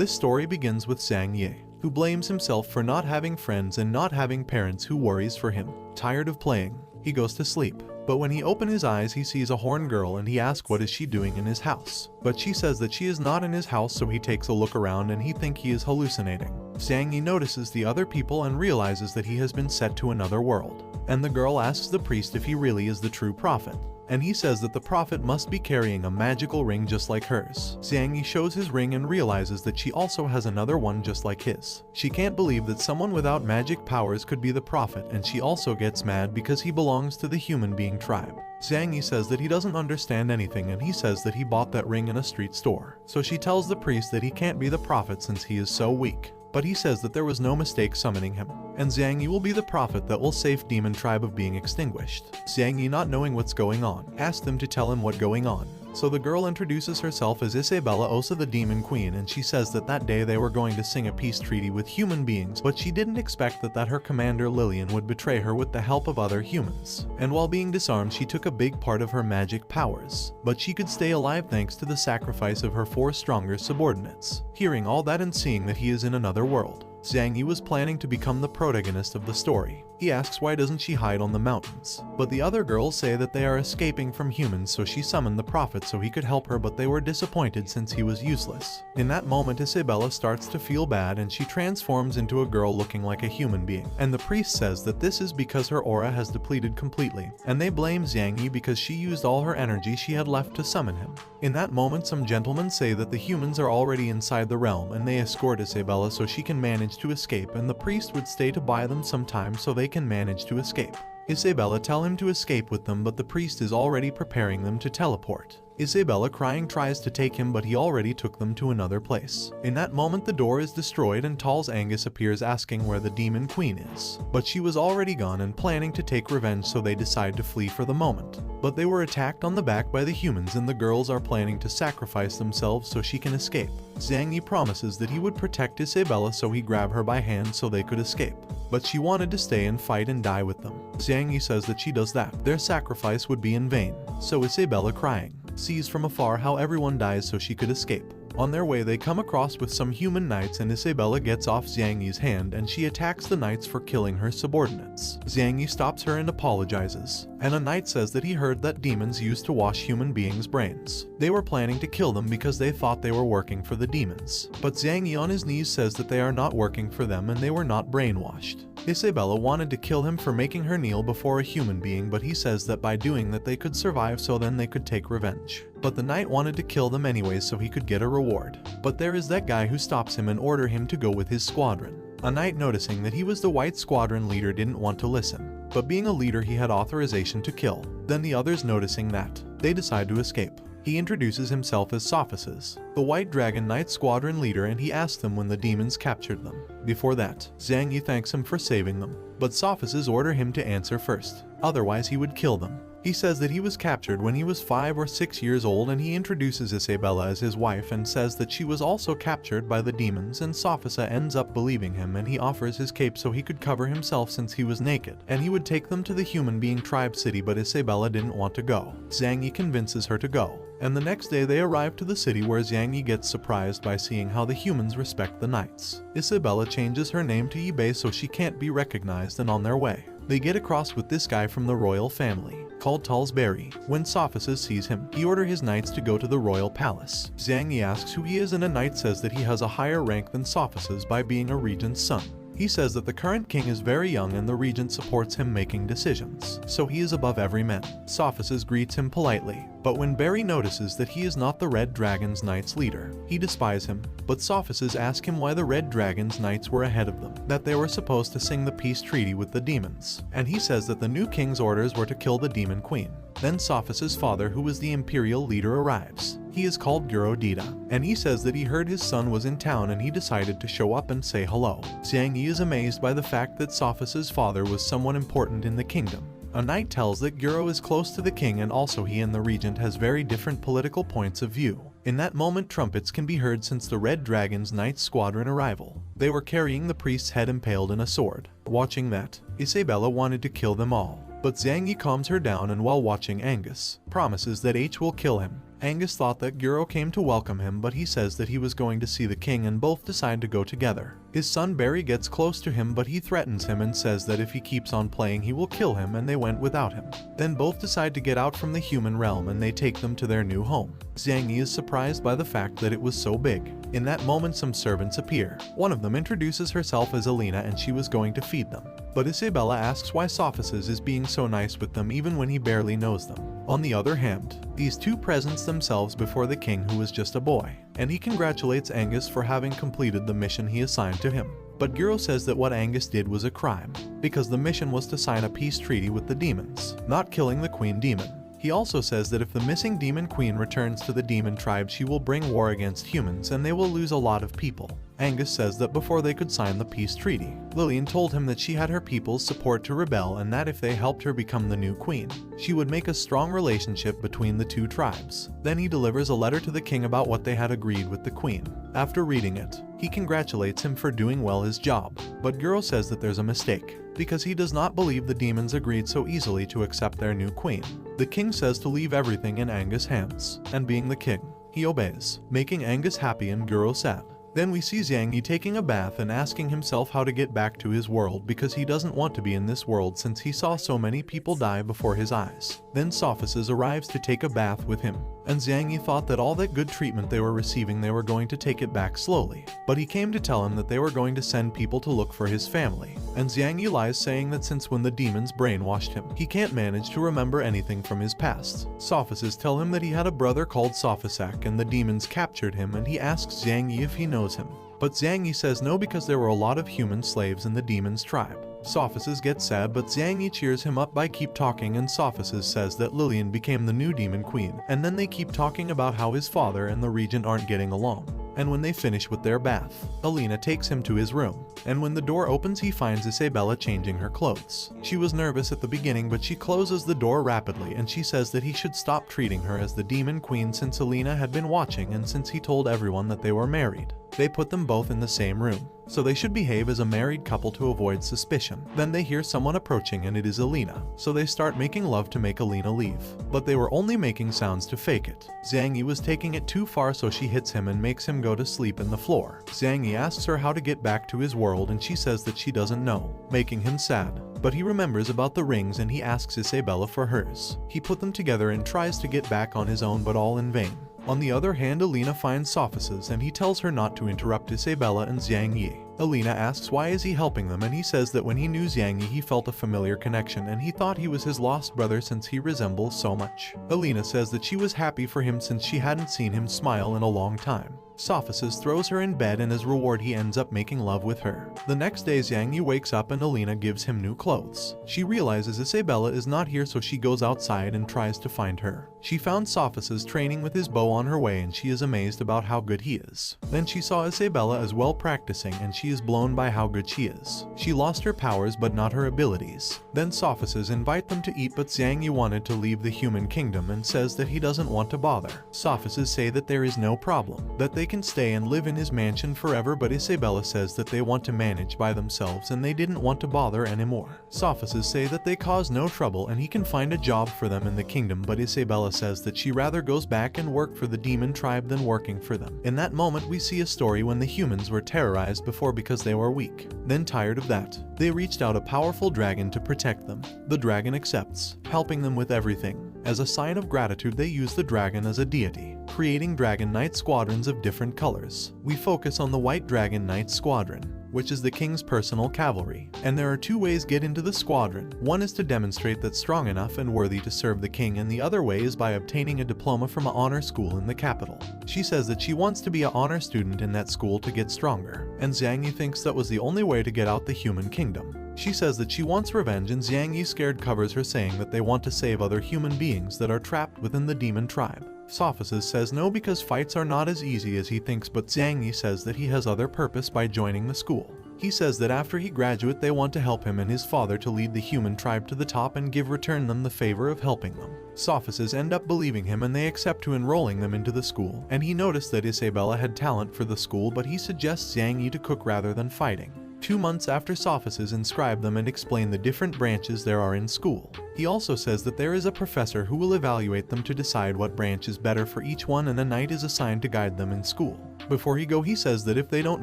This story begins with Zhang Yi, who blames himself for not having friends and not having parents who worries for him. Tired of playing, he goes to sleep. But when he opens his eyes, he sees a horn girl and he asks what is she doing in his house. But she says that she is not in his house, so he takes a look around and he thinks he is hallucinating. Zhang Yi notices the other people and realizes that he has been sent to another world. And the girl asks the priest if he really is the true prophet. And he says that the prophet must be carrying a magical ring just like hers. Zhang Yi shows his ring and realizes that she also has another one just like his. She can't believe that someone without magic powers could be the prophet, and she also gets mad because he belongs to the human being tribe. Zhang Yi says that he doesn't understand anything, and he says that he bought that ring in a street store. So she tells the priest that he can't be the prophet since he is so weak. But he says that there was no mistake summoning him, and Zhang Yi will be the prophet that will save demon tribe of being extinguished. Zhang Yi, not knowing what's going on, asked them to tell him what's going on. So the girl introduces herself as Isabella, also the demon queen, and she says that day they were going to sing a peace treaty with human beings, but she didn't expect that her commander Lillian would betray her with the help of other humans. And while being disarmed, she took a big part of her magic powers, but she could stay alive thanks to the sacrifice of her 4 stronger subordinates. Hearing all that and seeing that he is in another world, Zhang Yi was planning to become the protagonist of the story. He asks why doesn't she hide on the mountains, but the other girls say that they are escaping from humans, so she summoned the prophet so he could help her, but they were disappointed since he was useless. In that moment, Isabella starts to feel bad and she transforms into a girl looking like a human being, and the priest says that this is because her aura has depleted completely, and they blame Zhang Yi because she used all her energy she had left to summon him. In that moment, some gentlemen say that the humans are already inside the realm and they escort Isabella so she can manage to escape, and the priest would stay to buy them some time so they can manage to escape. Isabella tell him to escape with them, but the priest is already preparing them to teleport. Isabella, crying, tries to take him, but he already took them to another place. In that moment, the door is destroyed and Tal's Angus appears asking where the demon queen is. But she was already gone and planning to take revenge, so they decide to flee for the moment. But they were attacked on the back by the humans, and the girls are planning to sacrifice themselves so she can escape. Zhang Yi promises that he would protect Isabella, so he grabbed her by hand so they could escape. But she wanted to stay and fight and die with them. Zhang Yi says that she does that, their sacrifice would be in vain. So Isabella, crying, sees from afar how everyone dies so she could escape. On their way, they come across with some human knights, and Isabella gets off Zhang Yi's hand and she attacks the knights for killing her subordinates. Zhang Yi stops her and apologizes, and a knight says that he heard that demons used to wash human beings' brains. They were planning to kill them because they thought they were working for the demons. But Zhang Yi on his knees says that they are not working for them and they were not brainwashed. Isabella wanted to kill him for making her kneel before a human being, but he says that by doing that they could survive, so then they could take revenge. But the knight wanted to kill them anyways so he could get a reward. But there is that guy who stops him and orders him to go with his squadron. A knight, noticing that he was the white squadron leader, didn't want to listen, but being a leader he had authorization to kill. Then the others, noticing that, they decide to escape. He introduces himself as Sophices, the White Dragon Knight squadron leader, and he asks them when the demons captured them. Before that, Zhang Yi thanks him for saving them, but Sophices order him to answer first, otherwise he would kill them. He says that he was captured when he was 5 or 6 years old, and he introduces Isabella as his wife and says that she was also captured by the demons, and Sophisa ends up believing him, and he offers his cape so he could cover himself since he was naked, and he would take them to the human being tribe city, but Isabella didn't want to go. Zhang Yi convinces her to go, and the next day they arrive to the city, where Zhang Yi gets surprised by seeing how the humans respect the knights. Isabella changes her name to Yi Bei so she can't be recognized, and on their way, they get across with this guy from the royal family, called Talsbury. When Sophisis sees him, he orders his knights to go to the royal palace. Zhang Yi asks who he is, and a knight says that he has a higher rank than Sophisis by being a regent's son. He says that the current king is very young and the regent supports him making decisions, so he is above every man. Sophisis greets him politely, but when Barry notices that he is not the Red Dragon's Knights leader, he despises him. But Sophisis asks him why the Red Dragon's Knights were ahead of them, that they were supposed to sing the peace treaty with the demons, and he says that the new king's orders were to kill the demon queen. Then Sophis's father, who was the imperial leader, arrives. He is called Guro Dita, and he says that he heard his son was in town and he decided to show up and say hello. Zhang Yi is amazed by the fact that Sophis's father was someone important in the kingdom. A knight tells that Guro is close to the king, and also he and the regent has very different political points of view. In that moment, trumpets can be heard since the Red Dragon's Knight squadron arrival. They were carrying the priest's head impaled in a sword. Watching that, Isabella wanted to kill them all, but Zhang Yi calms her down, and while watching, Angus promises that H will kill him, Angus thought that Guro came to welcome him, but he says that he was going to see the king and both decide to go together. His son Barry gets close to him, but he threatens him and says that if he keeps on playing he will kill him, and they went without him. Then both decide to get out from the human realm and they take them to their new home. Xiang Yi is surprised by the fact that it was so big. In that moment some servants appear. One of them introduces herself as Alina and she was going to feed them. But Isabella asks why Sophocles is being so nice with them even when he barely knows them. On the other hand, these two presents themselves before the king, who is just a boy, and he congratulates Angus for having completed the mission he assigned to him. But Guro says that what Angus did was a crime, because the mission was to sign a peace treaty with the demons, not killing the queen demon. He also says that if the missing demon queen returns to the demon tribe, she will bring war against humans and they will lose a lot of people. Angus says that before they could sign the peace treaty, Lillian told him that she had her people's support to rebel and that if they helped her become the new queen, she would make a strong relationship between the two tribes. Then he delivers a letter to the king about what they had agreed with the queen. After reading it, he congratulates him for doing well his job, but Guro says that there's a mistake, because he does not believe the demons agreed so easily to accept their new queen. The king says to leave everything in Angus' hands, and being the king, he obeys, making Angus happy and Guro sad. Then we see Xiang Yi taking a bath and asking himself how to get back to his world, because he doesn't want to be in this world since he saw so many people die before his eyes. Then Sophocles arrives to take a bath with him, and Xiang Yi thought that all that good treatment they were receiving they were going to take it back slowly, but he came to tell him that they were going to send people to look for his family, and Xiang Yi lies, saying that since when the demons brainwashed him, he can't manage to remember anything from his past. Sophocles tell him that he had a brother called Sophosac and the demons captured him, and he asks Xiang Yi if he knows him, but Xiang Yi says no because there were a lot of human slaves in the demons tribe. Sophocles gets sad, but Xiang Yi cheers him up by keep talking, and Sophocles says that Lillian became the new demon queen, and then they keep talking about how his father and the regent aren't getting along. And when they finish with their bath, Alina takes him to his room, and when the door opens he finds Isabella changing her clothes. She was nervous at the beginning, but she closes the door rapidly and she says that he should stop treating her as the demon queen since Alina had been watching and since he told everyone that they were married. They put them both in the same room, so they should behave as a married couple to avoid suspicion. Then they hear someone approaching and it is Alina, so they start making love to make Alina leave. But they were only making sounds to fake it. Xiang Yi was taking it too far, so she hits him and makes him go to sleep in the floor. Xiang Yi asks her how to get back to his world and she says that she doesn't know, making him sad. But he remembers about the rings and he asks Isabella for hers. He put them together and tries to get back on his own, but all in vain. On the other hand, Alina finds Sophocles and he tells her not to interrupt Isabella and Xiang Yi. Alina asks why is he helping them, and he says that when he knew Xiang Yi he felt a familiar connection and he thought he was his lost brother since he resembles so much. Alina says that she was happy for him since she hadn't seen him smile in a long time. Sophocles throws her in bed and as reward he ends up making love with her. The next day Xiang Yi wakes up and Alina gives him new clothes. She realizes Isabella is not here, so she goes outside and tries to find her. She found Sophocles training with his bow on her way and she is amazed about how good he is. Then she saw Isabella as well practicing and she is blown by how good she is. She lost her powers but not her abilities. Then Sophocles invite them to eat, but Xiang Yi wanted to leave the human kingdom and says that he doesn't want to bother. Sophocles say that there is no problem, that they can stay and live in his mansion forever, but Isabella says that they want to manage by themselves and they didn't want to bother anymore. Sophocles say that they cause no trouble and he can find a job for them in the kingdom, but Isabella says that she rather goes back and work for the demon tribe than working for them. In that moment we see a story when the humans were terrorized before because they were weak. Then tired of that, they reached out a powerful dragon to protect them. The dragon accepts, helping them with everything. As a sign of gratitude they use the dragon as a deity, creating Dragon Knight squadrons of different colors. We focus on the White Dragon Knight Squadron, which is the king's personal cavalry, and there are two ways get into the squadron. One is to demonstrate that's strong enough and worthy to serve the king, and the other way is by obtaining a diploma from an honor school in the capital. She says that she wants to be an honor student in that school to get stronger, and Xiang Yi thinks that was the only way to get out the human kingdom. She says that she wants revenge, and Xiang Yi scared covers her, saying that they want to save other human beings that are trapped within the demon tribe. Sophocles says no because fights are not as easy as he thinks, but Xiang Yi says that he has other purpose by joining the school. He says that after he graduates they want to help him and his father to lead the human tribe to the top and return them the favor of helping them. Sophocles end up believing him and they accept to enrolling them into the school, and he noticed that Isabella had talent for the school, but he suggests Xiang Yi to cook rather than fighting. 2 months after Sophists inscribe them and explain the different branches there are in school. He also says that there is a professor who will evaluate them to decide what branch is better for each one, and a knight is assigned to guide them in school. Before he go, he says that if they don't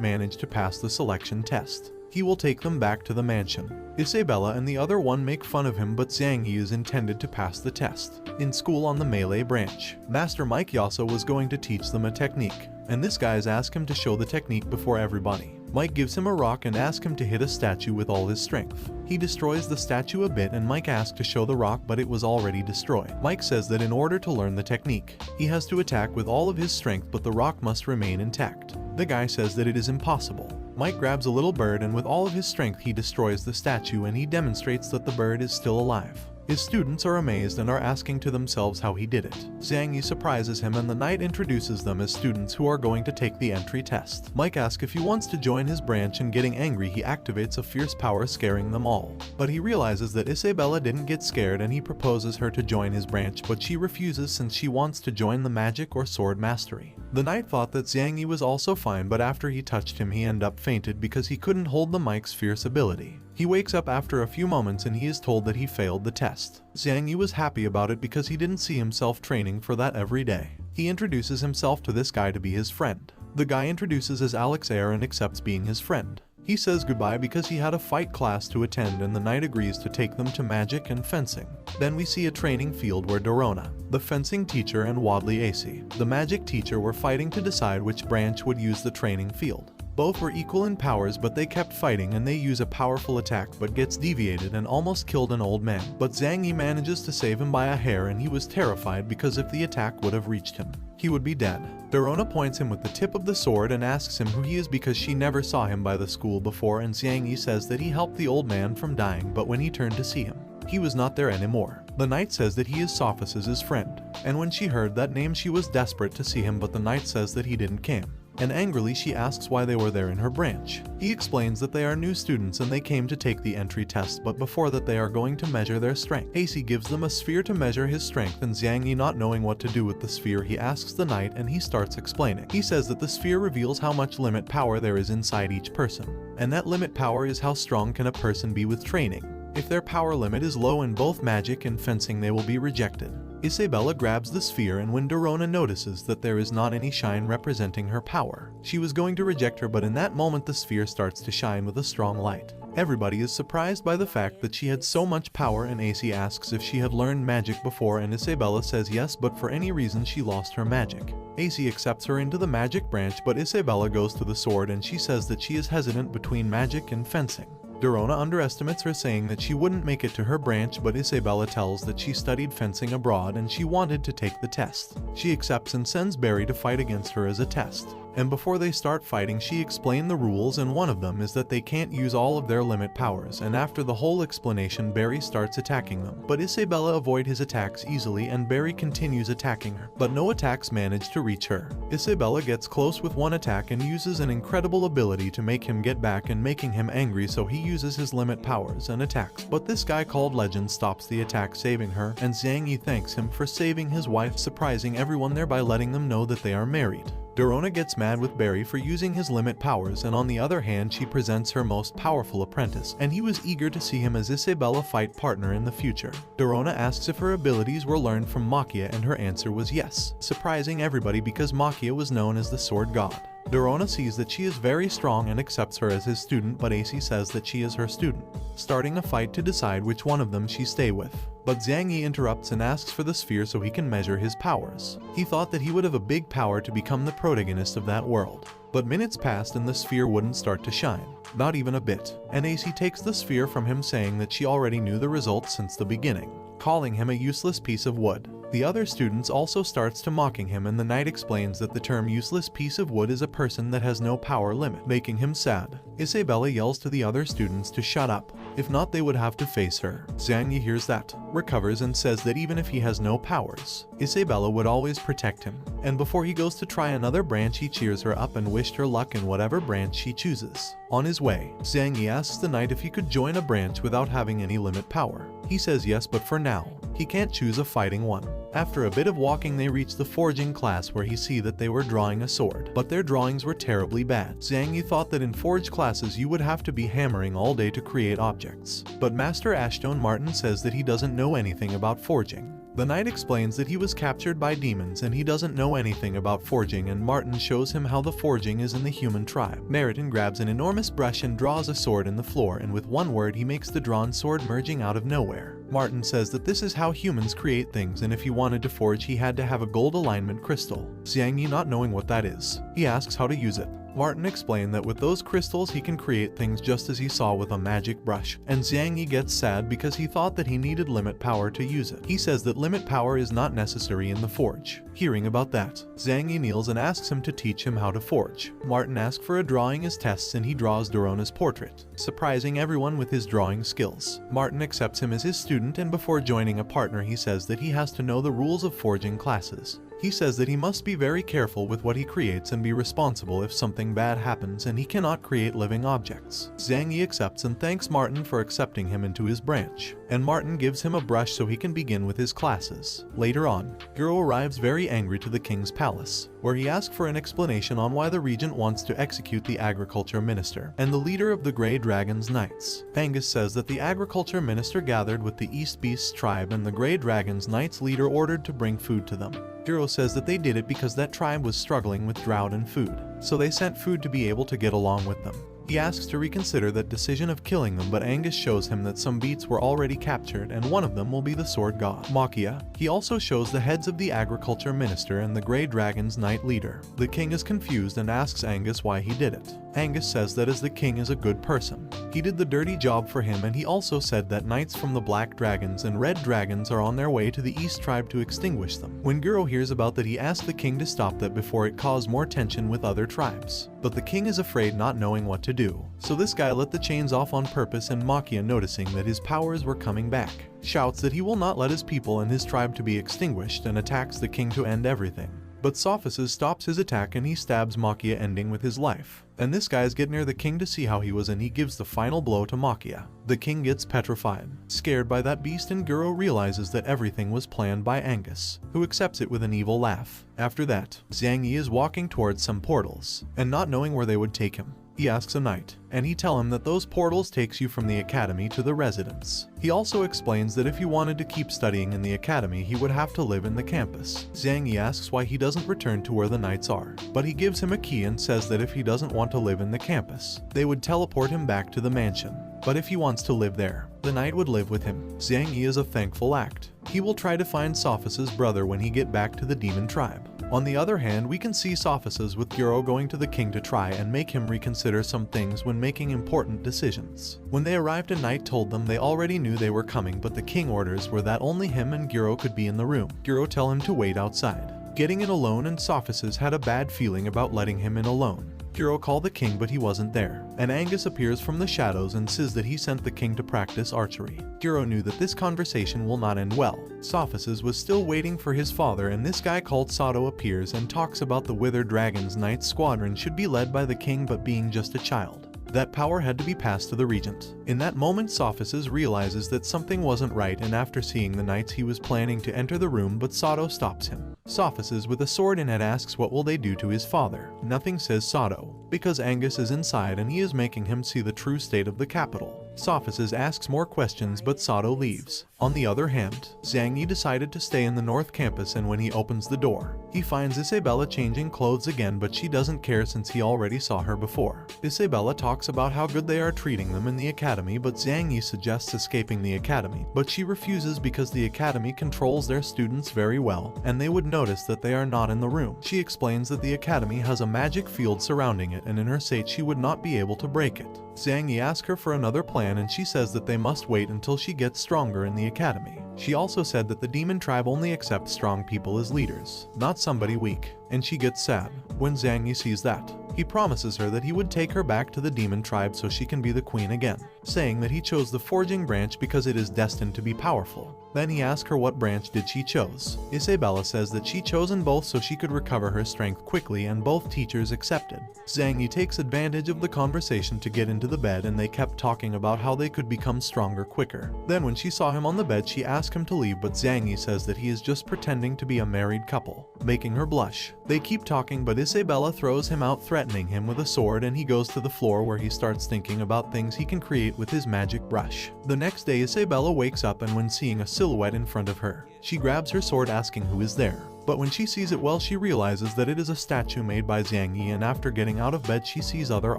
manage to pass the selection test, he will take them back to the mansion. Isabella and the other one make fun of him, but Zhang Yi is intended to pass the test. In school on the melee branch, Master Mike Yasso was going to teach them a technique, and this guys ask him to show the technique before everybody. Mike gives him a rock and asks him to hit a statue with all his strength. He destroys the statue a bit and Mike asks to show the rock, but it was already destroyed. Mike says that in order to learn the technique, he has to attack with all of his strength, but the rock must remain intact. The guy says that it is impossible. Mike grabs a little bird and with all of his strength he destroys the statue, and he demonstrates that the bird is still alive. His students are amazed and are asking to themselves how he did it. Zhang Yi surprises him and the knight introduces them as students who are going to take the entry test. Mike asks if he wants to join his branch, and getting angry he activates a fierce power, scaring them all. But he realizes that Isabella didn't get scared and he proposes her to join his branch, but she refuses since she wants to join the magic or sword mastery. The knight thought that Zhang Yi was also fine, but after he touched him he ended up fainted because he couldn't hold the Mike's fierce ability. He wakes up after a few moments and he is told that he failed the test. Zhang Yi was happy about it because he didn't see himself training for that every day. He introduces himself to this guy to be his friend. The guy introduces as Alex Air and accepts being his friend. He says goodbye because he had a fight class to attend, and the knight agrees to take them to magic and fencing. Then we see a training field where Dorona, the fencing teacher, and Wadley AC, the magic teacher, were fighting to decide which branch would use the training field. Both were equal in powers, but they kept fighting and they use a powerful attack but gets deviated and almost killed an old man. But Zhang Yi manages to save him by a hair, and he was terrified because if the attack would have reached him, he would be dead. Dorona points him with the tip of the sword and asks him who he is because she never saw him by the school before, and Zhang Yi says that he helped the old man from dying, but when he turned to see him, he was not there anymore. The knight says that he is Sophists' friend, and when she heard that name she was desperate to see him, but the knight says that he didn't come. And angrily she asks why they were there in her branch. He explains that they are new students and they came to take the entry test, but before that they are going to measure their strength. AC gives them a sphere to measure his strength, and Zhang Yi, not knowing what to do with the sphere, he asks the knight and he starts explaining. He says that the sphere reveals how much limit power there is inside each person, and that limit power is how strong can a person be with training. If their power limit is low in both magic and fencing, they will be rejected. Isabella grabs the sphere, and when Dorona notices that there is not any shine representing her power, she was going to reject her, but in that moment the sphere starts to shine with a strong light. Everybody is surprised by the fact that she had so much power, and AC asks if she had learned magic before, and Isabella says yes, but for any reason she lost her magic. AC accepts her into the magic branch, but Isabella goes to the sword and she says that she is hesitant between magic and fencing. Dorona underestimates her, saying that she wouldn't make it to her branch, but Isabella tells that she studied fencing abroad and she wanted to take the test. She accepts and sends Barry to fight against her as a test. And before they start fighting, she explained the rules, and one of them is that they can't use all of their limit powers, and after the whole explanation Barry starts attacking them. But Isabella avoids his attacks easily and Barry continues attacking her, but no attacks manage to reach her. Isabella gets close with one attack and uses an incredible ability to make him get back and making him angry, so he uses his limit powers and attacks. But this guy called Legend stops the attack, saving her, and Zhang Yi thanks him for saving his wife, surprising everyone there by letting them know that they are married. Dorona gets mad with Barry for using his limit powers, and on the other hand she presents her most powerful apprentice, and he was eager to see him as Isabella fight partner in the future. Dorona asks if her abilities were learned from Makia, and her answer was yes, surprising everybody because Makia was known as the sword god. Dorona sees that she is very strong and accepts her as his student, but AC says that she is her student, starting a fight to decide which one of them she stay with. But Zhang Yi interrupts and asks for the sphere so he can measure his powers. He thought that he would have a big power to become the protagonist of that world. But minutes passed and the sphere wouldn't start to shine, not even a bit, and AC takes the sphere from him, saying that she already knew the results since the beginning, calling him a useless piece of wood. The other students also starts to mocking him, and the knight explains that the term useless piece of wood is a person that has no power limit, making him sad. Isabella yells to the other students to shut up, if not they would have to face her. Zhang Yi hears that, recovers and says that even if he has no powers, Isabella would always protect him. And before he goes to try another branch he cheers her up and wished her luck in whatever branch she chooses. On his way, Zhang Yi asks the knight if he could join a branch without having any limit power. He says yes, but for now, He can't choose a fighting one. After a bit of walking they reach the forging class where he see that they were drawing a sword, but their drawings were terribly bad. Zhang Yi thought that in forge classes you would have to be hammering all day to create objects, but Master Ascian Name says that he doesn't know anything about forging. The knight explains that he was captured by demons and he doesn't know anything about forging, and Martin shows him how the forging is in the human tribe. Meriton grabs an enormous brush and draws a sword in the floor, and with one word he makes the drawn sword merging out of nowhere. Martin says that this is how humans create things, and if he wanted to forge he had to have a gold alignment crystal. Zhang Yi, not knowing what that is, he asks how to use it. Martin explained that with those crystals he can create things just as he saw with a magic brush, and Zhang Yi gets sad because he thought that he needed limit power to use it. He says that limit power is not necessary in the forge. Hearing about that, Zhang Yi kneels and asks him to teach him how to forge. Martin asks for a drawing as tests and he draws Deuteragonist's portrait, surprising everyone with his drawing skills. Martin accepts him as his student, and before joining a partner he says that he has to know the rules of forging classes. He says that he must be very careful with what he creates and be responsible if something bad happens, and he cannot create living objects. Zhang Yi accepts and thanks Martin for accepting him into his branch, and Martin gives him a brush so he can begin with his classes. Later on, Guro arrives very angry to the king's palace, where he asks for an explanation on why the regent wants to execute the agriculture minister and the leader of the Grey Dragon's Knights. Angus says that the agriculture minister gathered with the East Beast's tribe and the Grey Dragon's Knights leader ordered to bring food to them. Guro says that they did it because that tribe was struggling with drought and food, so they sent food to be able to get along with them. He asks to reconsider that decision of killing them, but Angus shows him that some beasts were already captured and one of them will be the sword god, Makia. He also shows the heads of the agriculture minister and the Grey Dragon's Knight leader. The king is confused and asks Angus why he did it. Angus says that as the king is a good person, he did the dirty job for him, and he also said that knights from the Black Dragons and Red Dragons are on their way to the East tribe to extinguish them. When Guro hears about that he asks the king to stop that before it caused more tension with other tribes. But the king is afraid, not knowing what to do. So this guy let the chains off on purpose, and Makia, noticing that his powers were coming back, shouts that he will not let his people and his tribe to be extinguished and attacks the king to end everything. But Sophices stops his attack and he stabs Makia, ending with his life. And this guys get near the king to see how he was, and he gives the final blow to Makia. The king gets petrified, scared by that beast, and Guro realizes that everything was planned by Angus, who accepts it with an evil laugh. After that, Zhang Yi is walking towards some portals, and not knowing where they would take him, he asks a knight, and he tells him that those portals takes you from the academy to the residence. He also explains that if he wanted to keep studying in the academy he would have to live in the campus. Zhang Yi asks why he doesn't return to where the knights are, but he gives him a key and says that if he doesn't want to live in the campus, they would teleport him back to the mansion. But if he wants to live there, the knight would live with him. Zhang Yi is a thankful act. He will try to find Sophices' brother when he get back to the demon tribe. On the other hand, we can see Sophices with Guro going to the king to try and make him reconsider some things when making important decisions. When they arrived, a knight told them they already knew they were coming, but the king orders were that only him and Guro could be in the room. Guro tell him to wait outside, getting in alone, and Sophices had a bad feeling about letting him in alone. Guro called the king, but he wasn't there, and Angus appears from the shadows and says that he sent the king to practice archery. Guro knew that this conversation will not end well. Sophices was still waiting for his father, and this guy called Sato appears and talks about the Withered Dragon's Knight squadron should be led by the king, but being just a child, that power had to be passed to the regent. In that moment, Sophices realizes that something wasn't right, and after seeing the knights he was planning to enter the room, but Sato stops him. Sophices with a sword in it asks what will they do to his father. Nothing, says Sato, because Angus is inside and he is making him see the true state of the capital. Sophices asks more questions, but Sato leaves. On the other hand, Zhang Yi decided to stay in the North Campus, and when he opens the door, he finds Isabella changing clothes again, but she doesn't care since he already saw her before. Isabella talks about how good they are treating them in the academy, but Zhang Yi suggests escaping the academy, but she refuses because the academy controls their students very well, and they would notice that they are not in the room. She explains that the academy has a magic field surrounding it, and in her state she would not be able to break it. Zhang Yi asks her for another plan, and she says that they must wait until she gets stronger in the academy. She also said that the demon tribe only accepts strong people as leaders, not somebody weak, and she gets sad when Zhang Yi sees that. He promises her that he would take her back to the demon tribe so she can be the queen again, saying that he chose the forging branch because it is destined to be powerful. Then he asks her what branch did she chose. Isabella says that she chosen both so she could recover her strength quickly, and both teachers accepted. Zhang Yi takes advantage of the conversation to get into the bed, and they kept talking about how they could become stronger quicker. Then when she saw him on the bed, she asked him to leave, but Zhang Yi says that he is just pretending to be a married couple, making her blush. They keep talking, but Isabella throws him out, threatening him with a sword, and he goes to the floor where he starts thinking about things he can create with his magic brush. The next day, Isabella wakes up, and when seeing a silhouette in front of her, she grabs her sword asking who is there. But when she sees it well, she realizes that it is a statue made by Zhang Yi, and after getting out of bed she sees other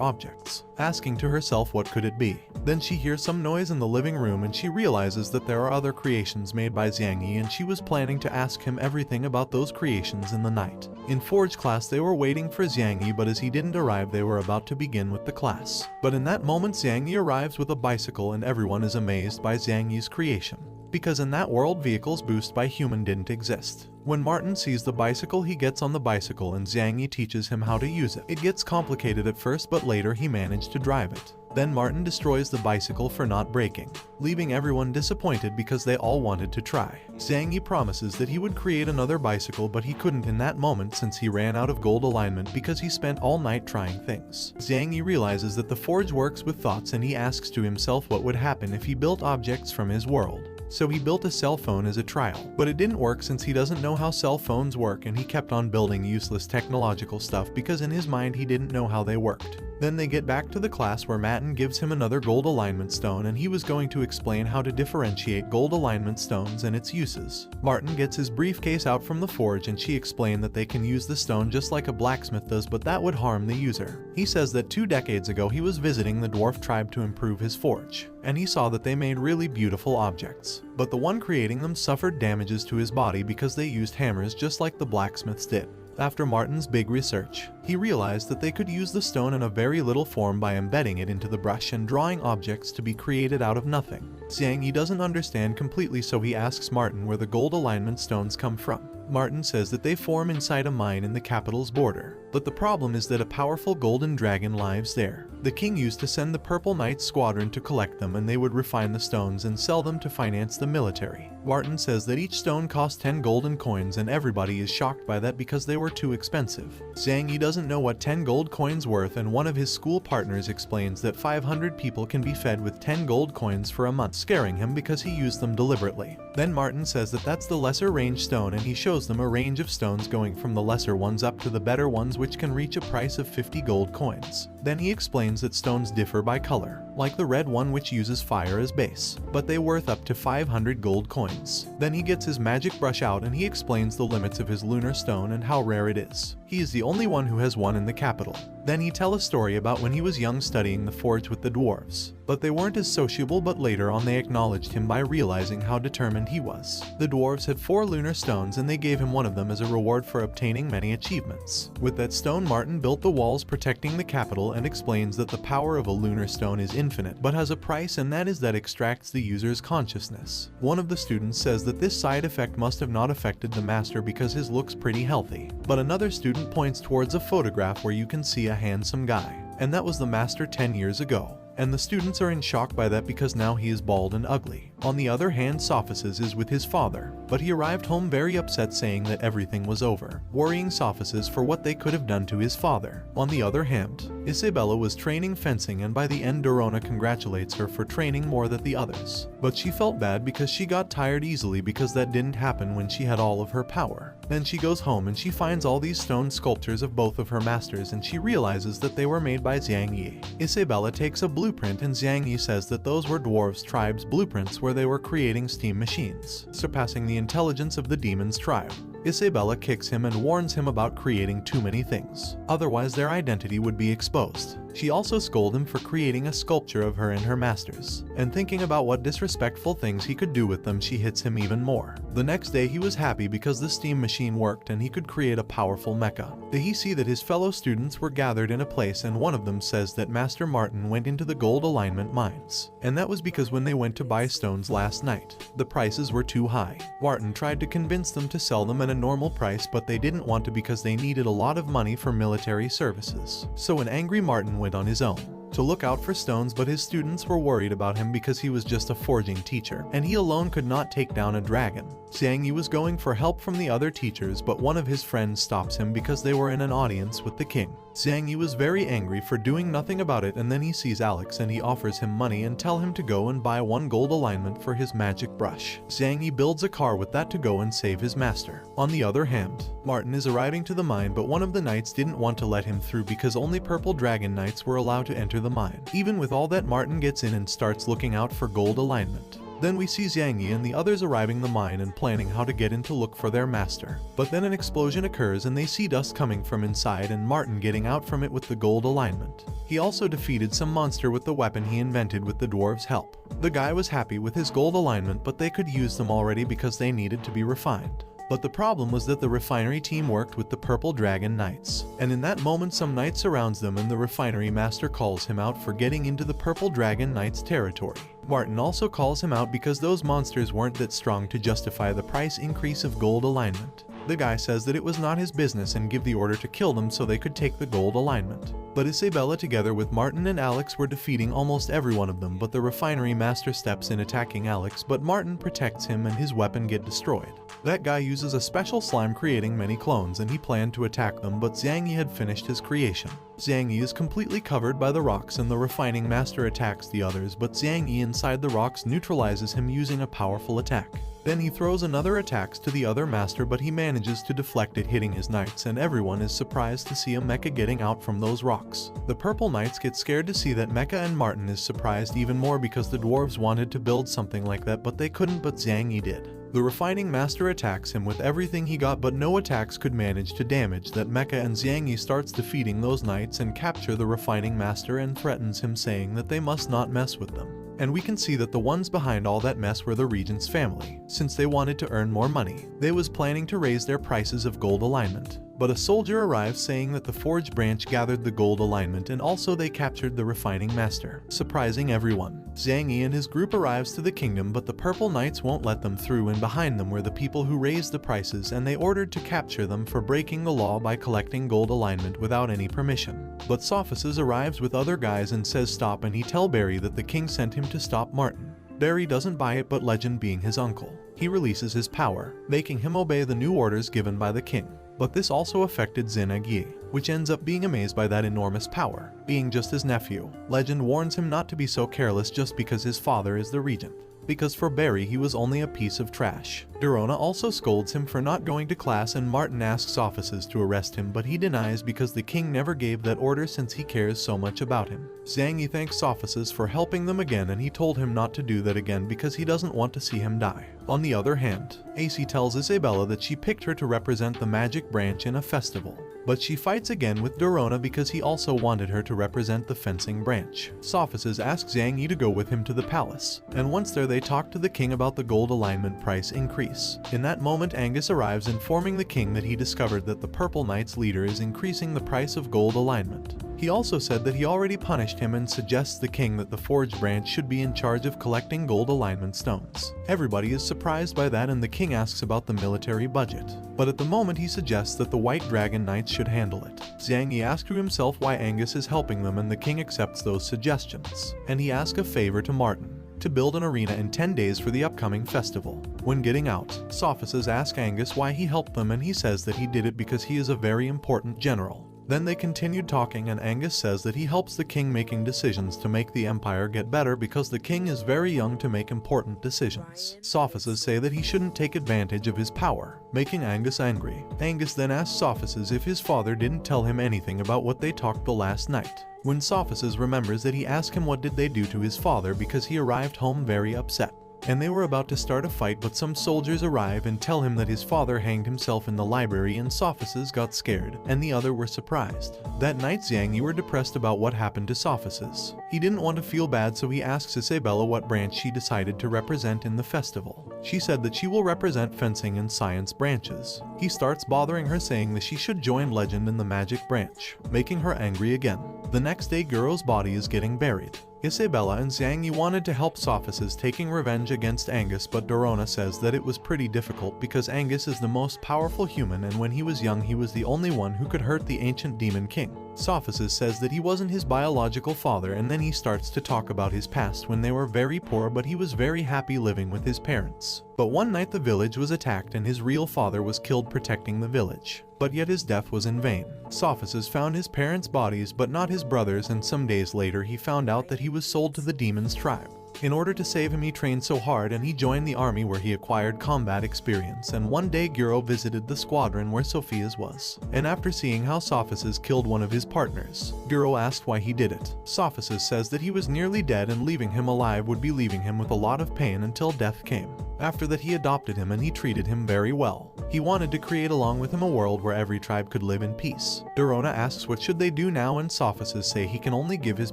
objects, asking to herself what could it be. Then she hears some noise in the living room, and she realizes that there are other creations made by Zhang Yi, and she was planning to ask him everything about those creations in the night. In Forge class they were waiting for Zhang Yi, but as he didn't arrive they were about to begin with the class. But in that moment Zhang Yi arrives with a bicycle, and everyone is amazed by Zhang Yi's creation, because in that world vehicles boosted by human didn't exist. When Martin sees the bicycle, he gets on the bicycle and Zhang Yi teaches him how to use it. It gets complicated at first, but later he managed to drive it. Then Martin destroys the bicycle for not breaking, leaving everyone disappointed because they all wanted to try. Zhang Yi promises that he would create another bicycle, but he couldn't in that moment since he ran out of gold alignment because he spent all night trying things. Zhang Yi realizes that the forge works with thoughts, and he asks to himself what would happen if he built objects from his world. So he built a cell phone as a trial, but it didn't work since he doesn't know how cell phones work, and he kept on building useless technological stuff because in his mind he didn't know how they worked. Then they get back to the class where Martin gives him another gold alignment stone, and he was going to explain how to differentiate gold alignment stones and its uses. Martin gets his briefcase out from the forge, and she explained that they can use the stone just like a blacksmith does, but that would harm the user. He says that 2 decades ago he was visiting the dwarf tribe to improve his forge, and he saw that they made really beautiful objects, but the one creating them suffered damages to his body because they used hammers just like the blacksmiths did. After Martin's big research, he realized that they could use the stone in a very little form by embedding it into the brush and drawing objects to be created out of nothing. Zhang Yi doesn't understand completely, so he asks Martin where the gold alignment stones come from. Martin says that they form inside a mine in the capital's border, but the problem is that a powerful golden dragon lives there. The king used to send the Purple Knight Squadron to collect them, and they would refine the stones and sell them to finance the military. Martin says that each stone cost 10 golden coins, and everybody is shocked by that because they were too expensive. Zhang Yi doesn't know what 10 gold coins worth, and one of his school partners explains that 500 people can be fed with 10 gold coins for a month, scaring him because he used them deliberately. Then Martin says that that's the lesser range stone, and he shows them a range of stones going from the lesser ones up to the better ones, which can reach a price of 50 gold coins. Then he explains that stones differ by color, like the red one which uses fire as base, but they worth up to 500 gold coins. Then he gets his magic brush out and he explains the limits of his lunar stone and how rare it is. He is the only one who has one in the capital. Then he tells a story about when he was young studying the forge with the dwarves, but they weren't as sociable, but later on they acknowledged him by realizing how determined he was. The dwarves had 4 lunar stones and they gave him one of them as a reward for obtaining many achievements. With that stone, Martin built the walls protecting the capital and explains that the power of a lunar stone is infinite but has a price, and that is that extracts the user's consciousness. One of the students says that this side effect must have not affected the master because his looks pretty healthy, but another student points towards a photograph where you can see a handsome guy, and that was the master 10 years ago. And the students are in shock by that because now he is bald and ugly. On the other hand, Sophices is with his father, but he arrived home very upset, saying that everything was over, worrying Sophices for what they could have done to his father. On the other hand, Isabella was training fencing, and by the end Dorona congratulates her for training more than the others. But she felt bad because she got tired easily because that didn't happen when she had all of her power. Then she goes home and she finds all these stone sculptures of both of her masters, and she realizes that they were made by Zhang Yi. Isabella takes a blueprint and Zhang Yi says that those were dwarves tribe's blueprints where they were creating steam machines, surpassing the intelligence of the demon's tribe. Isabella kicks him and warns him about creating too many things, otherwise their identity would be exposed. She also scolds him for creating a sculpture of her and her masters, and thinking about what disrespectful things he could do with them, she hits him even more. The next day he was happy because the steam machine worked and he could create a powerful mecha. Then he see that his fellow students were gathered in a place, and one of them says that Master Martin went into the gold alignment mines, and that was because when they went to buy stones last night, the prices were too high. Martin tried to convince them to sell them at a normal price, but they didn't want to because they needed a lot of money for military services. So an angry Martin went on his own. to look out for stones, but his students were worried about him because he was just a forging teacher, and he alone could not take down a dragon. Xiang Yi was going for help from the other teachers, but one of his friends stops him because they were in an audience with the king. Xiang Yi was very angry for doing nothing about it, and then he sees Alex and he offers him money and tell him to go and buy 1 gold alignment for his magic brush. Xiang Yi builds a car with that to go and save his master. On the other hand, Martin is arriving to the mine, but one of the knights didn't want to let him through because only purple dragon knights were allowed to enter the mine. Even with all that, Martin gets in and starts looking out for gold alignment. Then we see Xiang Yi and the others arriving the mine and planning how to get in to look for their master. But then an explosion occurs and they see dust coming from inside and Martin getting out from it with the gold alignment. He also defeated some monster with the weapon he invented with the dwarves' help. The guy was happy with his gold alignment, but they could use them already because they needed to be refined. But the problem was that the refinery team worked with the Purple Dragon Knights. And in that moment some knight surrounds them and the refinery master calls him out for getting into the Purple Dragon Knights' territory. Martin also calls him out because those monsters weren't that strong to justify the price increase of gold alignment. The guy says that it was not his business and give the order to kill them so they could take the gold alignment. But Isabella together with Martin and Alex were defeating almost every one of them, but the refinery master steps in attacking Alex, but Martin protects him and his weapon get destroyed. That guy uses a special slime creating many clones and he planned to attack them, but Xiang Yi had finished his creation. Xiang Yi is completely covered by the rocks and the refining master attacks the others, but Xiang Yi inside the rocks neutralizes him using a powerful attack. Then he throws another attacks to the other master, but he manages to deflect it, hitting his knights, and everyone is surprised to see a mecha getting out from those rocks. The purple knights get scared to see that mecha, and Martin is surprised even more because the dwarves wanted to build something like that but they couldn't, but Xiang Yi did. The refining master attacks him with everything he got, but no attacks could manage to damage that mecha, and Xiang Yi starts defeating those knights and capture the refining master and threatens him, saying that they must not mess with them. And we can see that the ones behind all that mess were the regent's family. Since they wanted to earn more money, they was planning to raise their prices of gold alignment. But a soldier arrives saying that the forge branch gathered the gold alignment and also they captured the refining master, surprising everyone. Xiang Yi and his group arrives to the kingdom, but the purple knights won't let them through, and behind them were the people who raised the prices, and they ordered to capture them for breaking the law by collecting gold alignment without any permission. But Sophists arrives with other guys and says stop, and he tell Barry that the king sent him to stop Martin. Barry doesn't buy it, but Legend, being his uncle, he releases his power, making him obey the new orders given by the king. But this also affected Zenag Yi, which ends up being amazed by that enormous power. Being just his nephew, Legend warns him not to be so careless just because his father is the regent, because for Barry he was only a piece of trash. Dorona also scolds him for not going to class, and Martin asks officers to arrest him, but he denies because the king never gave that order since he cares so much about him. Xiang Yi thanks officers for helping them again, and he told him not to do that again because he doesn't want to see him die. On the other hand, AC tells Isabella that she picked her to represent the magic branch in a festival. But she fights again with Dorona because he also wanted her to represent the fencing branch. Sophists asks Xiang Yi to go with him to the palace, and once there they talk to the king about the gold alignment price increase. In that moment Angus arrives, informing the king that he discovered that the Purple Knight's leader is increasing the price of gold alignment. He also said that he already punished him and suggests the king that the forge branch should be in charge of collecting gold alignment stones. Everybody is surprised by that, and the king asks about the military budget. But at the moment he suggests that the White Dragon Knights should handle it. Xiang Yi asks to himself why Angus is helping them, and the king accepts those suggestions. And he asks a favor to Martin, to build an arena in 10 days for the upcoming festival. When getting out, Sophists ask Angus why he helped them, and he says that he did it because he is a very important general. Then they continued talking, and Angus says that he helps the king making decisions to make the empire get better because the king is very young to make important decisions. Sophists say that he shouldn't take advantage of his power, making Angus angry. Angus then asks Sophists if his father didn't tell him anything about what they talked the last night. When Sophists remembers that, he asks him what did they do to his father because he arrived home very upset. And they were about to start a fight, but some soldiers arrive and tell him that his father hanged himself in the library, and Sophists got scared, and the other were surprised. That night Xiang Yi were depressed about what happened to Sophists. He didn't want to feel bad, so he asks Isabella what branch she decided to represent in the festival. She said that she will represent fencing and science branches. He starts bothering her, saying that she should join Legend in the magic branch, making her angry again. The next day Guro's body is getting buried. Isabella and Xiang Yi wanted to help Sophists taking revenge against Angus, but Dorona says that it was pretty difficult because Angus is the most powerful human, and when he was young he was the only one who could hurt the ancient demon king. Sophisis says that he wasn't his biological father, and then he starts to talk about his past when they were very poor, but he was very happy living with his parents. But one night the village was attacked and his real father was killed protecting the village. But yet his death was in vain. Sophisis found his parents' bodies but not his brothers, and some days later he found out that he was sold to the demon's tribe. In order to save him, he trained so hard and he joined the army where he acquired combat experience, and one day Guro visited the squadron where Sophia's was. And after seeing how Sophisis killed one of his partners, Guro asked why he did it. Sophisis says that he was nearly dead and leaving him alive would be leaving him with a lot of pain until death came. After that he adopted him and he treated him very well. He wanted to create along with him a world where every tribe could live in peace. Dorona asks what should they do now, and Sophisis say he can only give his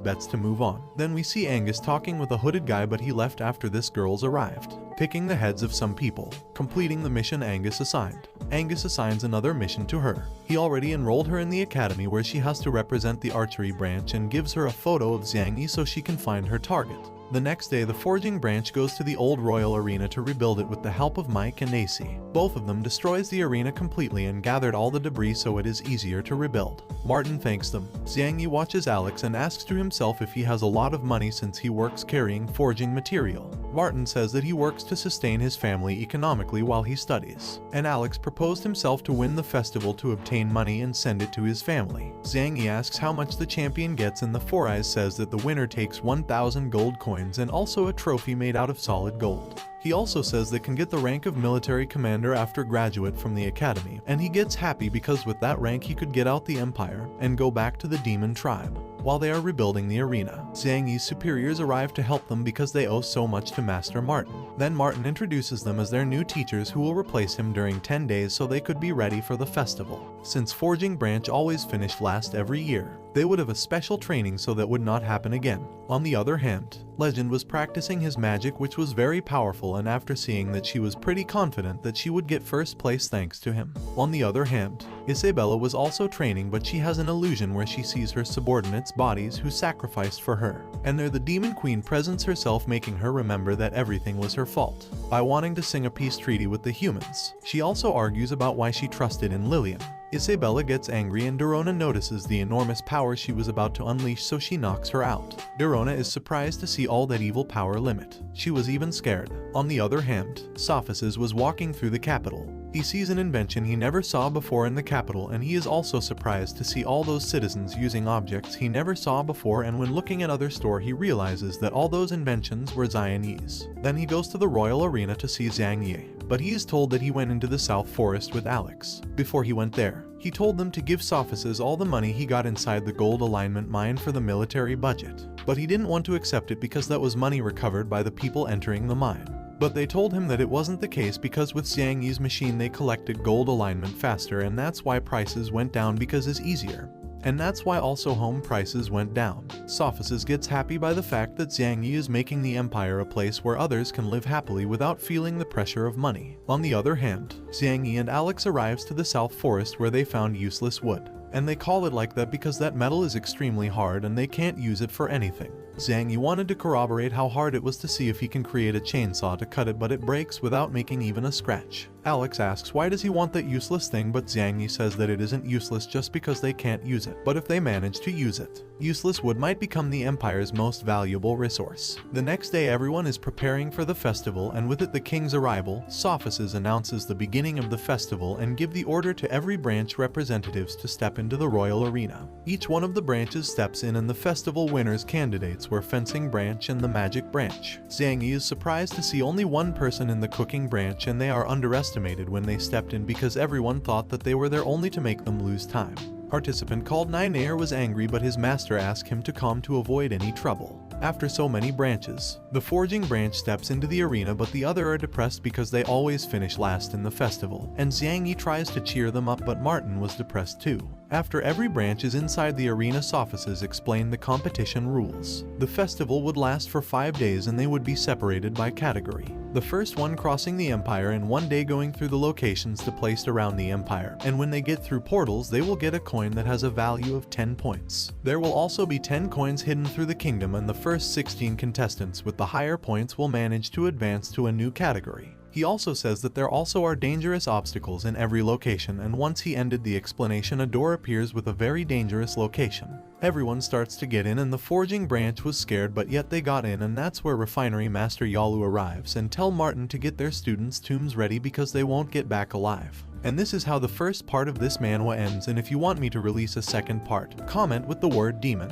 bets to move on. Then we see Angus talking with a hooded guy, but he left after this girl's arrived, picking the heads of some people, completing the mission Angus assigned. Angus assigns another mission to her. He already enrolled her in the academy where she has to represent the archery branch, and gives her a photo of Xiang Yi so she can find her target. The next day, the forging branch goes to the old royal arena to rebuild it with the help of Mike and AC. Both of them destroys the arena completely and gathered all the debris so it is easier to rebuild. Martin thanks them. Xiang Yi watches Alex and asks to himself if he has a lot of money since he works carrying forging material. Martin says that he works to sustain his family economically while he studies. And Alex proposed himself to win the festival to obtain money and send it to his family. Xiang Yi asks how much the champion gets, and the Four Eyes says that the winner takes 1,000 gold coins and also a trophy made out of solid gold. He also says they can get the rank of military commander after graduate from the academy, and he gets happy because with that rank he could get out the empire and go back to the demon tribe. While they are rebuilding the arena, Xiang Yi's superiors arrive to help them because they owe so much to Master Martin. Then Martin introduces them as their new teachers who will replace him during 10 days so they could be ready for the festival. Since Forging Branch always finished last every year, they would have a special training so that would not happen again. On the other hand, Legend was practicing his magic, which was very powerful, and after seeing that, she was pretty confident that she would get first place thanks to him. On the other hand, Isabella was also training, but she has an illusion where she sees her subordinates' bodies who sacrificed for her, and there the demon queen presents herself, making her remember that everything was her fault by wanting to sing a peace treaty with the humans. She also argues about why she trusted in Lillian. Isabella gets angry and Dorona notices the enormous power she was about to unleash, so she knocks her out. Dorona is surprised to see all that evil power limit. She was even scared. On the other hand, Sophisis was walking through the capital. He sees an invention he never saw before in the capital, and he is also surprised to see all those citizens using objects he never saw before, and when looking at other store he realizes that all those inventions were Xiang Yi's. Then he goes to the royal arena to see Xiang Yi, but he is told that he went into the South Forest with Alex. Before he went there, he told them to give Sophisis all the money he got inside the gold alignment mine for the military budget, but he didn't want to accept it because that was money recovered by the people entering the mine. But they told him that it wasn't the case because with Xiang Yi's machine they collected gold alignment faster, and that's why prices went down because it's easier. And that's why also home prices went down. Sophisis gets happy by the fact that Xiang Yi is making the empire a place where others can live happily without feeling the pressure of money. On the other hand, Xiang Yi and Alex arrives to the South Forest where they found useless wood. And they call it like that because that metal is extremely hard and they can't use it for anything. Xiang Yi wanted to corroborate how hard it was to see if he can create a chainsaw to cut it, but it breaks without making even a scratch. Alex asks why does he want that useless thing, but Xiang Yi says that it isn't useless just because they can't use it, but if they manage to use it, useless wood might become the empire's most valuable resource. The next day everyone is preparing for the festival, and with it the king's arrival, Sophisis announces the beginning of the festival and give the order to every branch representatives to step into the royal arena. Each one of the branches steps in, and the festival winners candidates were fencing branch and the magic branch. Xiang Yi is surprised to see only one person in the cooking branch, and they are underestimated when they stepped in because everyone thought that they were there only to make them lose time. Participant called Ninair was angry, but his master asked him to calm to avoid any trouble. After so many branches, the forging branch steps into the arena, but the other are depressed because they always finish last in the festival, and Xiang Yi tries to cheer them up, but Martin was depressed too. After every branch is inside the arena, Sophisis explained the competition rules. The festival would last for 5 days and they would be separated by category. The first one crossing the empire in 1 day, going through the locations placed around the empire, and when they get through portals they will get a coin that has a value of 10 points. There will also be 10 coins hidden through the kingdom, and the first 16 contestants with the higher points will manage to advance to a new category. He He also says that there also are dangerous obstacles in every location, and once he ended the explanation, a door appears with a very dangerous location. Everyone starts to get in and the forging branch was scared, but yet they got in, and that's where Refinery Master Yalu arrives and tell Martin to get their students' tombs ready because they won't get back alive. And this is how the first part of this manhwa ends, and if you want me to release a second part, comment with the word demon.